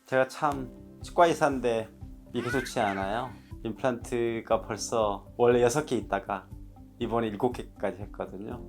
제가 참 치과 의사인데 이게 좋지 않아요. 임플란트가 벌써 원래 6개 있다가 이번에 7개까지 했거든요.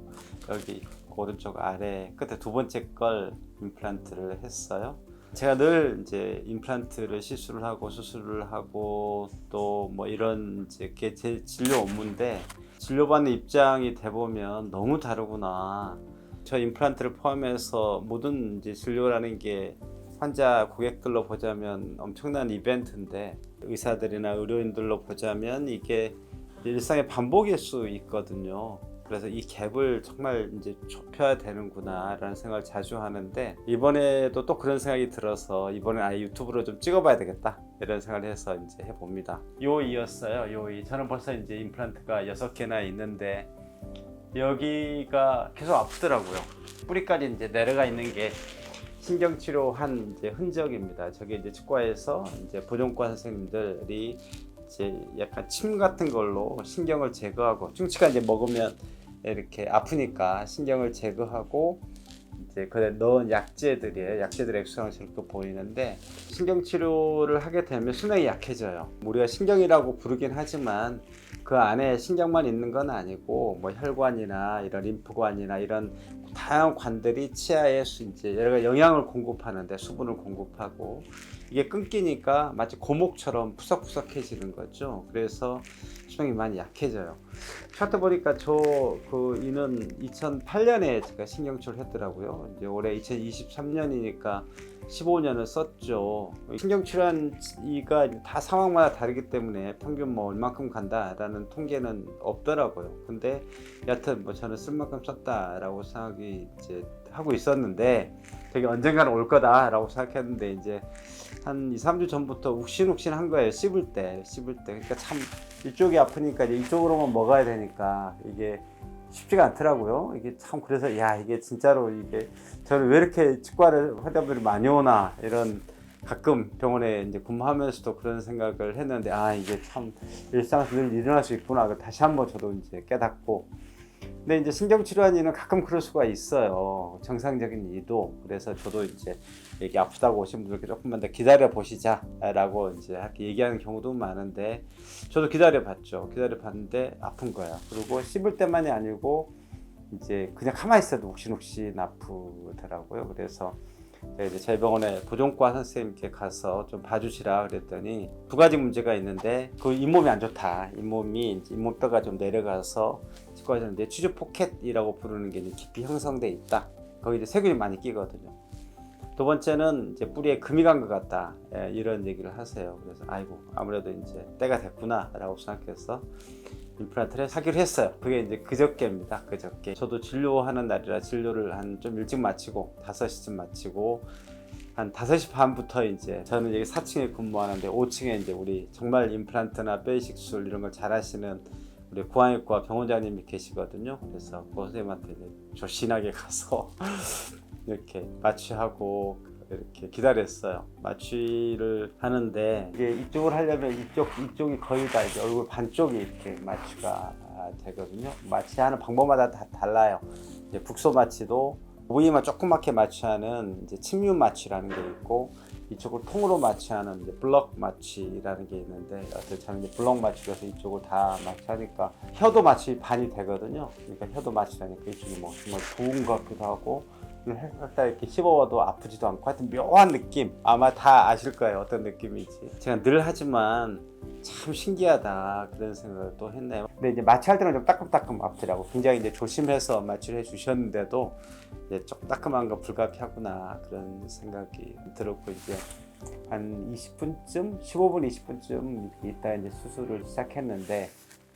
여기 오른쪽 아래 끝에 두 번째 걸 임플란트를 했어요. 제가 늘 이제 임플란트를 시술을 하고 수술을 하고 또 뭐 이런 이제 게 제 진료 업무인데, 진료받는 입장이 돼 보면 너무 다르구나. 저 임플란트를 포함해서 모든 이제 진료라는 게 환자 고객들로 보자면 엄청난 이벤트인데, 의사들이나 의료인들로 보자면 이게 일상의 반복일 수 있거든요. 그래서 이 갭을 정말 이제 좁혀야 되는구나 라는 생각을 자주 하는데, 이번에도 또 그런 생각이 들어서 이번엔 아예 유튜브로 좀 찍어봐야 되겠다 이런 생각을 해서 이제 해봅니다. 요이였어요. 요이. 저는 벌써 이제 임플란트가 6개나 있는데 여기가 계속 아프더라고요. 뿌리까지 이제 내려가 있는 게 신경치료한 이제 흔적입니다. 저게 이제 치과에서 이제 보존과 선생님들이 이제 약간 침 같은 걸로 신경을 제거하고, 충치가 이제 먹으면 이렇게 아프니까 신경을 제거하고 이제 그에 넣은 약재들이에요. 약재들 액수형처럼 또 보이는데, 신경치료를 하게 되면 수명이 약해져요. 우리가 신경이라고 부르긴 하지만 그 안에 신경만 있는 건 아니고 뭐 혈관이나 이런 림프관이나 이런 다양한 관들이 치아에 이제 여러 가지 영양을 공급하는데, 수분을 공급하고, 이게 끊기니까 마치 고목처럼 푸석푸석해지는 거죠. 그래서 수명이 많이 약해져요. 차트 보니까 이는 2008년에 제가 신경치료를 했더라고요. 이제 올해 2023년이니까 15년을 썼죠. 신경치료한 이가 다 상황마다 다르기 때문에 평균 뭐 얼만큼 간다라는 통계는 없더라고요. 근데 여하튼 뭐 저는 쓸 만큼 썼다라고 생각이 이제 하고 있었는데, 되게 언젠가는 올 거다라고 생각했는데 이제 한 2, 3주 전부터 욱신욱신한 거예요. 씹을 때. 그러니까 참 이쪽이 아프니까 이제 이쪽으로만 먹어야 되니까 이게 쉽지가 않더라고요. 이게 참, 그래서 야, 이게 진짜로 이게 저는 왜 이렇게 치과를 환자분들이 많이 오나, 이런 가끔 병원에 이제 근무하면서도 그런 생각을 했는데, 아, 이게 참 일상에서 늘 일어날 수 있구나. 다시 한번 저도 이제 깨닫고. 근데 이제 신경치료한 이는 가끔 그럴 수가 있어요. 정상적인 이도. 그래서 저도 이제 이게 아프다고 오신 분들께 조금만 더 기다려 보시자라고 이제 이렇게 얘기하는 경우도 많은데, 저도 기다려 봤는데 아픈 거야. 그리고 씹을 때만이 아니고 이제 그냥 가만히 있어도 욱신욱신 아프더라고요. 그래서 제가 이제 저희 병원에 보존과 선생님께 가서 좀 봐주시라 그랬더니, 두 가지 문제가 있는데, 그 잇몸이 안 좋다. 잇몸뼈가 좀 내려가서 치과에서는 이제 치주 포켓이라고 부르는 게 깊이 형성돼 있다. 거기 이제 세균이 많이 끼거든요. 두 번째는 이제 뿌리에 금이 간 것 같다. 이런 얘기를 하세요. 그래서 아이고, 아무래도 이제 때가 됐구나라고 생각해서 임플란트를 사기로 했어요. 그게 이제 그저께입니다. 그저께. 저도 진료하는 날이라 진료를 한 좀 일찍 마치고 5시쯤 마치고 한 5시 반부터 이제 저는 여기 4층에 근무하는데 5층에 이제 우리 정말 임플란트나 뼈이식술 이런 걸 잘하시는 우리 고환외과 병원장님이 계시거든요. 그래서 그 선생님한테 이제 조신하게 가서 이렇게 마취하고 이렇게 기다렸어요. 마취를 하는데 이게 이쪽을 하려면 이쪽이 거의 다 이제 얼굴 반쪽이 이렇게 마취가 되거든요. 마취하는 방법마다 다 달라요. 이제 북소 마취도 부위만 조그맣게 마취하는 이제 침륜 마취라는 게 있고, 이쪽을 통으로 마취하는 이제 블럭 마취라는 게 있는데, 저는 이제 블럭 마취라서 이쪽을 다 마취하니까 혀도 마취 반이 되거든요. 그러니까 혀도 마취하니까 이쪽이 뭐 정말 좋은 것 같기도 하고, 살짝 이렇게 씹어봐도 아프지도 않고, 하여튼 묘한 느낌, 아마 다 아실 거예요 어떤 느낌인지. 제가 늘 하지만 참 신기하다 그런 생각을 또 했네요. 근데 이제 마취할 때는 좀 따끔따끔 아프더라고. 굉장히 이제 조심해서 마취를 해주셨는데도 이제 좀 따끔한 거 불가피하구나 그런 생각이 들었고, 이제 한 20분쯤 15분 20분쯤 있다 이제 수술을 시작했는데,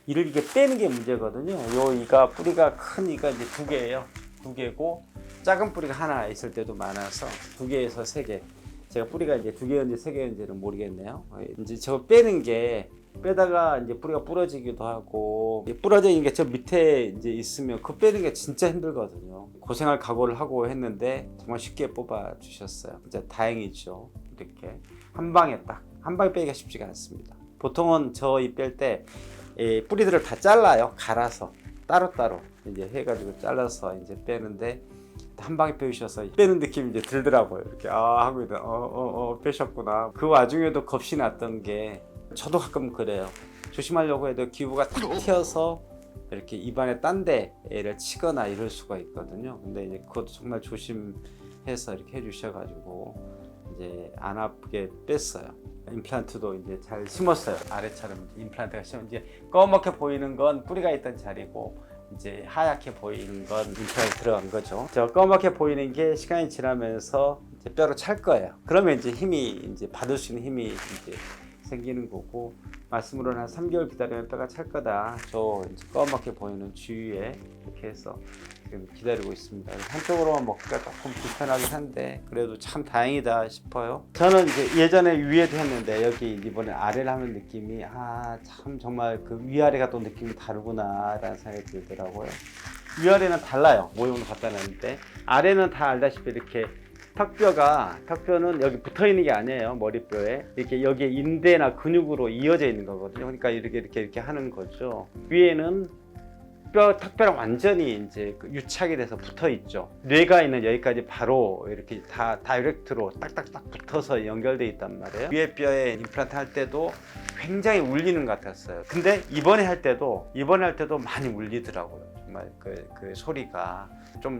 이를 이게 빼는 게 문제거든요. 요 이가 뿌리가 큰 이가 이제 2개예요. 2개고 작은 뿌리가 하나 있을 때도 많아서 2개에서 3개. 제가 뿌리가 이제 2개인지 3개인지는 모르겠네요. 이제 저거 빼는 게, 빼다가 이제 뿌리가 부러지기도 하고, 부러져 있는 게 저 밑에 이제 있으면 그 빼는 게 진짜 힘들거든요. 고생할 각오를 하고 했는데 정말 쉽게 뽑아 주셨어요. 진짜 다행이죠. 이렇게 한 방에 빼기가 쉽지가 않습니다. 보통은 저 이 뺄 때 뿌리들을 다 잘라요. 갈아서 따로따로 이제 해가지고 잘라서 이제 빼는데, 한 방에 빼주셔서 빼는 느낌이 이제 들더라고요. 이렇게 하고 있다. 빼셨구나. 그 와중에도 겁이 났던 게 저도 가끔 그래요. 조심하려고 해도 기부가 탁 튀어서 이렇게 입안에 딴 데를 치거나 이럴 수가 있거든요. 근데 이제 그것도 정말 조심해서 이렇게 해주셔가지고 이제 안 아프게 뺐어요. 임플란트도 이제 잘 심었어요. 아래처럼 임플란트가 심은 이제 검게 보이는 건 뿌리가 있던 자리고 이제 하얗게 보이는 건 임플란트 들어간 거죠. 저 검게 보이는 게 시간이 지나면서 이제 뼈로 찰 거예요. 그러면 이제 힘이 이제 받을 수 있는 힘이 이제 생기는 거고, 말씀으로는 한 3개월 기다리면 뼈가 찰 거다. 저 이제 검게 보이는 주위에 이렇게 해서 지금 기다리고 있습니다. 한쪽으로만 먹기가 조금 불편하긴 한데 그래도 참 다행이다 싶어요. 저는 이제 예전에 위에도 했는데 여기 이번에 아래를 하는 느낌이 참 정말 그 위아래가 또 느낌이 다르구나 라는 생각이 들더라고요. 위아래는 달라요. 모형으로 갖다 놨는데 아래는 다 알다시피 이렇게 턱뼈는 여기 붙어 있는 게 아니에요. 머리뼈에 이렇게 여기에 인대나 근육으로 이어져 있는 거거든요. 그러니까 이렇게 하는 거죠. 위에는 턱뼈랑 완전히 이제 유착이 돼서 붙어 있죠. 뇌가 있는 여기까지 바로 이렇게 다 다이렉트로 딱딱딱 붙어서 연결돼 있단 말이에요. 위에 뼈에 임플란트 할 때도 굉장히 울리는 것 같았어요. 근데 이번에 할 때도 많이 울리더라고요. 정말 그 소리가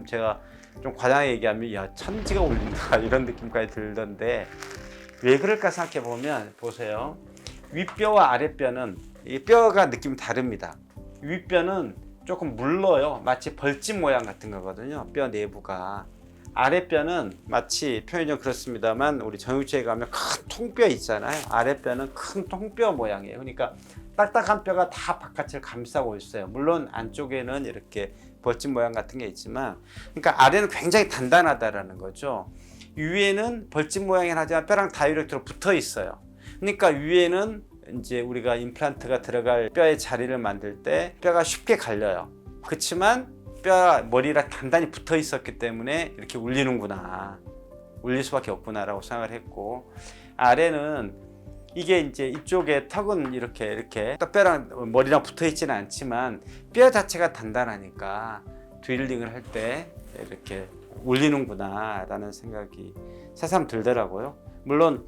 제가 좀 과장하게 얘기하면 야 천지가 울린다 이런 느낌까지 들던데 왜 그럴까 생각해 보면 보세요. 윗뼈와 아랫뼈는 이 뼈가 느낌이 다릅니다. 윗뼈는 조금 물러요. 마치 벌집 모양 같은 거거든요. 뼈 내부가. 아랫뼈는 마치 표현이 좀 그렇습니다만 우리 정육체에 가면 큰 통뼈 있잖아요. 아랫뼈는 큰 통뼈 모양이에요. 그러니까 딱딱한 뼈가 다 바깥을 감싸고 있어요. 물론 안쪽에는 이렇게 벌집 모양 같은 게 있지만, 그러니까 아래는 굉장히 단단하다라는 거죠. 위에는 벌집 모양이긴 하지만 뼈랑 다이렉트로 붙어 있어요. 그러니까 위에는 이제 우리가 임플란트가 들어갈 뼈의 자리를 만들 때 뼈가 쉽게 갈려요. 그렇지만 머리랑 단단히 붙어 있었기 때문에 이렇게 울리는구나, 울릴 수밖에 없구나라고 생각을 했고, 아래는 이게 이제 이쪽에 턱은 이렇게 뼈랑 머리랑 붙어 있지는 않지만 뼈 자체가 단단하니까 드릴링을 할 때 이렇게 울리는구나 라는 생각이 새삼 들더라고요. 물론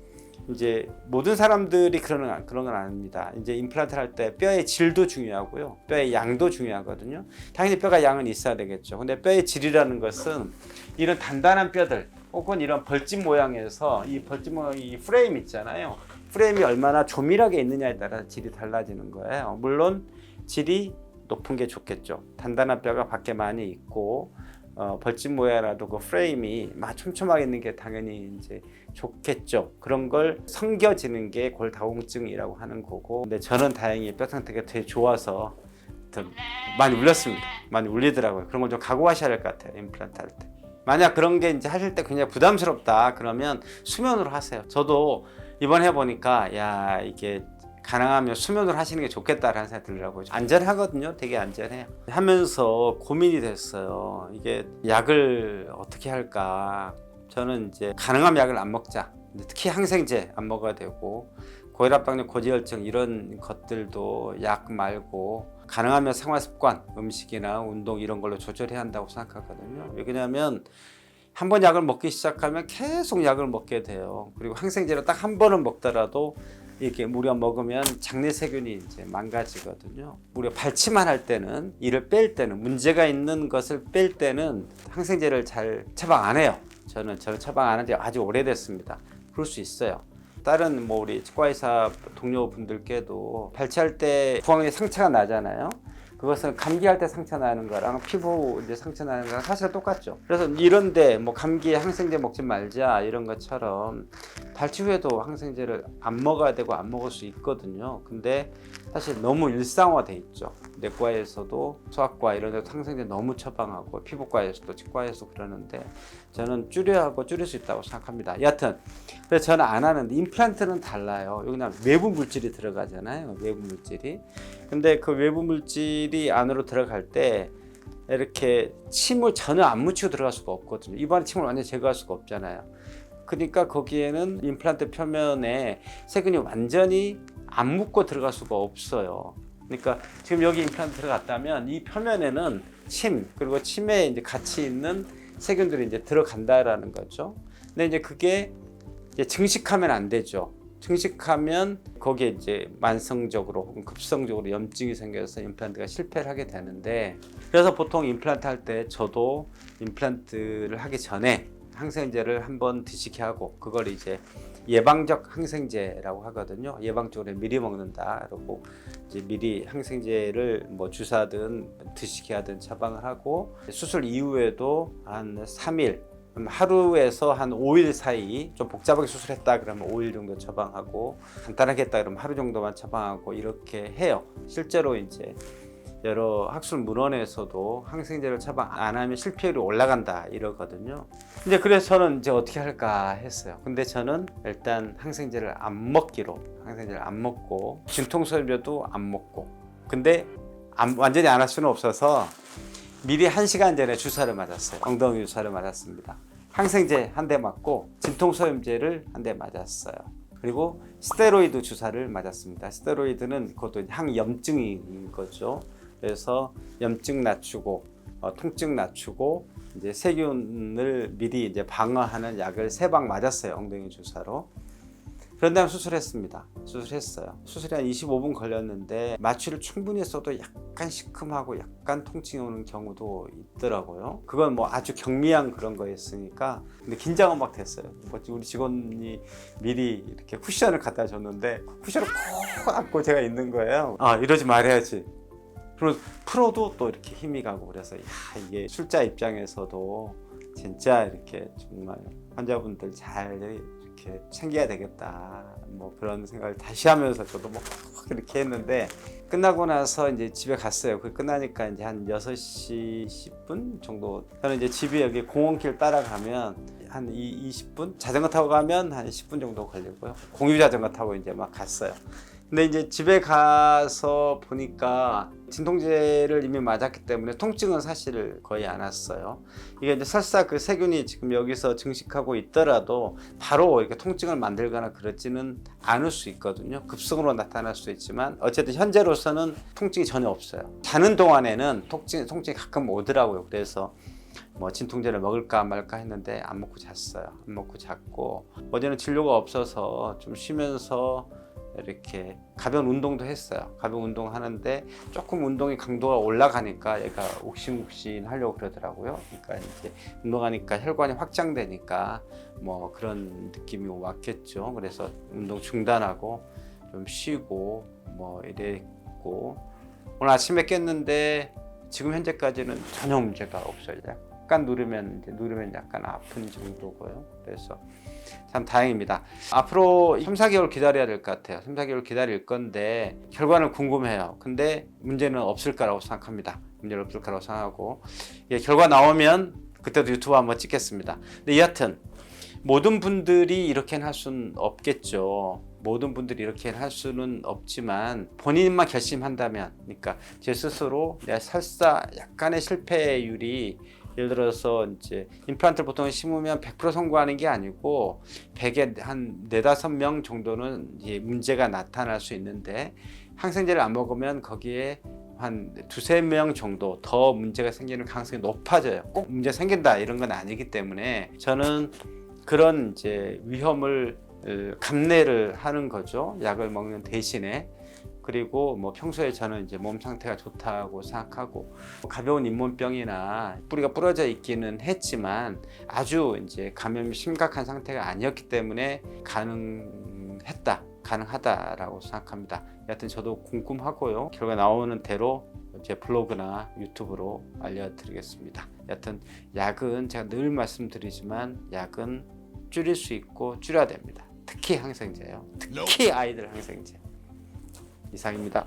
이제 모든 사람들이 그런 건 아닙니다. 이제 임플란트를 할 때 뼈의 질도 중요하고요, 뼈의 양도 중요하거든요. 당연히 뼈가 양은 있어야 되겠죠. 근데 뼈의 질이라는 것은 이런 단단한 뼈들 혹은 이런 벌집 모양에서 이 벌집 모양 이 프레임 있잖아요. 프레임이 얼마나 조밀하게 있느냐에 따라 질이 달라지는 거예요. 물론 질이 높은 게 좋겠죠. 단단한 뼈가 밖에 많이 있고 벌집 모양이라도 그 프레임이 막 촘촘하게 있는 게 당연히 이제 좋겠죠. 그런 걸 섬겨지는 게 골다공증이라고 하는 거고, 근데 저는 다행히 뼈 상태가 되게 좋아서 더 많이 울렸습니다. 많이 울리더라고요. 그런 걸 좀 각오하셔야 할 것 같아요. 임플란트 할 때. 만약 그런 게 이제 하실 때 굉장히 부담스럽다 그러면 수면으로 하세요. 저도 이번 해보니까 야 이게 가능하면 수면으로 하시는 게 좋겠다라는 생각이 들더라고요. 안전하거든요. 되게 안전해요. 하면서 고민이 됐어요. 이게 약을 어떻게 할까. 저는 이제 가능하면 약을 안 먹자. 특히 항생제 안 먹어야 되고, 고혈압, 당뇨, 고지혈증 이런 것들도 약 말고 가능하면 생활습관, 음식이나 운동 이런 걸로 조절해야 한다고 생각하거든요. 왜냐하면 한 번 약을 먹기 시작하면 계속 약을 먹게 돼요. 그리고 항생제를 딱 한 번은 먹더라도 이렇게 우리가 먹으면 장내 세균이 이제 망가지거든요. 우리가 발치만 할 때는, 이를 뺄 때는, 문제가 있는 것을 뺄 때는 항생제를 잘 처방 안 해요. 저는 처방 안 한 지 아주 오래됐습니다. 그럴 수 있어요. 다른 우리 치과의사 동료분들께도 발치할 때 부항에 상처가 나잖아요. 그것은 감기할 때 상처 나는 거랑 피부 이제 상처 나는 거랑 사실 똑같죠. 그래서 이런데 감기에 항생제 먹지 말자 이런 것처럼 발치 후에도 항생제를 안 먹어야 되고 안 먹을 수 있거든요. 근데 사실 너무 일상화돼 있죠. 내과에서도 소아과 이런 데도 항생제 너무 처방하고, 피부과에서도 치과에서도 그러는데 저는 줄여야 하고 줄일 수 있다고 생각합니다. 여하튼 그래서 저는 안 하는데, 임플란트는 달라요. 여기는 외부 물질이 들어가잖아요. 외부 물질이. 근데 그 외부 물질이 안으로 들어갈 때 이렇게 침을 전혀 안 묻히고 들어갈 수가 없거든요. 입안에 침을 완전히 제거할 수가 없잖아요. 그러니까 거기에는 임플란트 표면에 세균이 완전히 안 묻고 들어갈 수가 없어요. 그러니까 지금 여기 임플란트 들어갔다면 이 표면에는 침, 그리고 침에 이제 같이 있는 세균들이 이제 들어간다라는 거죠. 근데 이제 그게 이제 증식하면 안 되죠. 증식하면 거기에 이제 만성적으로 혹은 급성적으로 염증이 생겨서 임플란트가 실패를 하게 되는데, 그래서 보통 임플란트 할 때 저도 임플란트를 하기 전에 항생제를 한번 드시게 하고, 그걸 이제 예방적 항생제라고 하거든요. 예방적으로 미리 먹는다. 그리고 이제 미리 항생제를 뭐 주사든 드시게 하든 처방을 하고, 수술 이후에도 한 3일, 하루에서 한 5일 사이, 좀 복잡하게 수술했다 그러면 5일 정도 처방하고, 간단하게 했다 그러면 하루 정도만 처방하고 이렇게 해요. 실제로 이제 여러 학술 문헌에서도 항생제를 처방 안 하면 실패율이 올라간다 이러거든요. 이제 그래서 저는 이제 어떻게 할까 했어요. 근데 저는 일단 항생제를 안 먹기로, 항생제를 안 먹고 진통소염제도 안 먹고, 근데 완전히 안 할 수는 없어서 미리 1시간 전에 주사를 맞았어요. 엉덩이 주사를 맞았습니다. 항생제 한 대 맞고 진통소염제를 한 대 맞았어요. 그리고 스테로이드 주사를 맞았습니다. 스테로이드는 그것도 항염증인 거죠. 그래서 염증 낮추고 통증 낮추고 이제 세균을 미리 이제 방어하는 약을 3방 맞았어요. 엉덩이 주사로. 그런 다음 수술했습니다. 수술했어요. 수술이 한 25분 걸렸는데 마취를 충분히 했어도 약간 시큼하고 약간 통증이 오는 경우도 있더라고요. 그건 뭐 아주 경미한 그런 거였으니까. 근데 긴장은 막 됐어요. 우리 직원이 미리 이렇게 쿠션을 갖다 줬는데 쿠션을 콕 안고 제가 있는 거예요. 이러지 말아야지. 그리고 풀어도 또 이렇게 힘이 가고, 그래서 이게 술자 입장에서도 진짜 이렇게 정말 환자분들 잘 이렇게 챙겨야 되겠다, 뭐 그런 생각을 다시 하면서 저도 뭐 이렇게 했는데, 끝나고 나서 이제 집에 갔어요. 그 끝나니까 이제 한 6시 10분 정도. 저는 이제 집이 여기 공원길 따라가면 한 20분, 자전거 타고 가면 한 10분 정도 걸리고요. 공유 자전거 타고 이제 막 갔어요. 근데 이제 집에 가서 보니까 진통제를 이미 맞았기 때문에 통증은 사실 거의 안 왔어요. 이게 이제 설사 그 세균이 지금 여기서 증식하고 있더라도 바로 이렇게 통증을 만들거나 그렇지는 않을 수 있거든요. 급성으로 나타날 수 있지만 어쨌든 현재로서는 통증이 전혀 없어요. 자는 동안에는 통증이 가끔 오더라고요. 그래서 뭐 진통제를 먹을까 말까 했는데 안 먹고 잤어요. 안 먹고 잤고, 어제는 진료가 없어서 좀 쉬면서 이렇게 가벼운 운동도 했어요. 가벼운 운동 하는데 조금 운동의 강도가 올라가니까 얘가 옥신옥신 하려고 그러더라고요. 그러니까 이제 운동하니까 혈관이 확장되니까 뭐 그런 느낌이 왔겠죠. 그래서 운동 중단하고 좀 쉬고 뭐 이랬고, 오늘 아침에 깼는데 지금 현재까지는 전혀 문제가 없어요. 약간 누르면 약간 아픈 정도고요. 그래서 참 다행입니다. 앞으로 3, 4개월 기다려야 될 것 같아요. 3, 4개월 기다릴 건데 결과는 궁금해요. 근데 문제는 없을 거라고 생각합니다. 문제는 없을 거라고 생각하고, 결과 나오면 그때도 유튜브 한번 찍겠습니다. 근데 여하튼 모든 분들이 이렇게는 할 수는 없겠죠. 모든 분들이 이렇게는 할 수는 없지만 본인만 결심한다면, 그러니까 제 스스로 내가 설사 약간의 실패율이, 예를 들어서 이제 임플란트를 보통 심으면 100% 성공하는 게 아니고 100에 한 4-5명 정도는 이제 문제가 나타날 수 있는데, 항생제를 안 먹으면 거기에 한 2-3명 정도 더 문제가 생기는 가능성이 높아져요. 꼭 문제 생긴다 이런 건 아니기 때문에 저는 그런 이제 위험을 감내를 하는 거죠. 약을 먹는 대신에. 그리고 뭐 평소에 저는 이제 몸 상태가 좋다고 생각하고, 가벼운 잇몸병이나 뿌리가 부러져 있기는 했지만 아주 이제 감염이 심각한 상태가 아니었기 때문에 가능하다라고 생각합니다. 여하튼 저도 궁금하고요. 결과 나오는 대로 제 블로그나 유튜브로 알려드리겠습니다. 여하튼 약은 제가 늘 말씀드리지만 약은 줄일 수 있고 줄여야 됩니다. 특히 항생제요. 특히 아이들 항생제. 이상입니다.